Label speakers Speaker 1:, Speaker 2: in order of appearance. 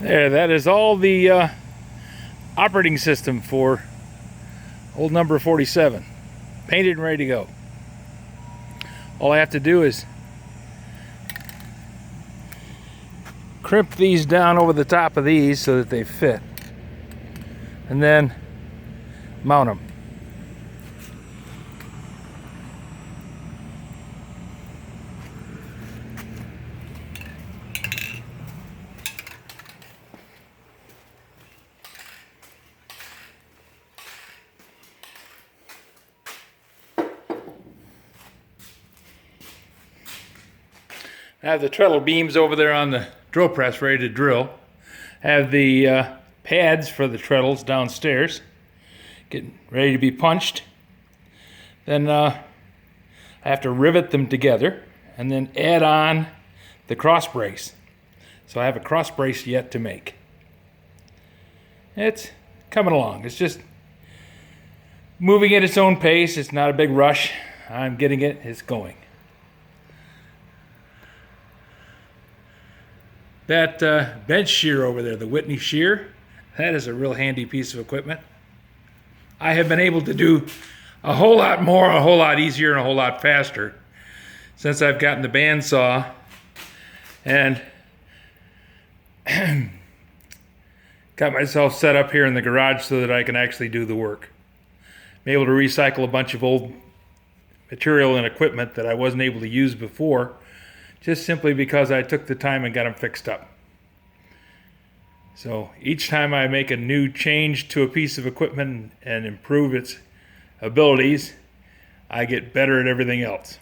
Speaker 1: There, that is all the operating system for old number 47. Painted and ready to go. All I have to do is crimp these down over the top of these so that they fit, and then mount them. I have the treadle beams over there on the drill press ready to drill. I have the pads for the treadles downstairs getting ready to be punched. Then I have to rivet them together and then add on the cross brace. So I have a cross brace yet to make. It's coming along. It's just moving at its own pace. It's not a big rush. I'm getting it. It's going. That bench shear over there, the Whitney shear, that is a real handy piece of equipment. I have been able to do a whole lot more, a whole lot easier, and a whole lot faster since I've gotten the bandsaw and got myself set up here in the garage so that I can actually do the work. I'm able to recycle a bunch of old material and equipment that I wasn't able to use before, just simply because I took the time and got them fixed up. So each time I make a new change to a piece of equipment and improve its abilities, I get better at everything else.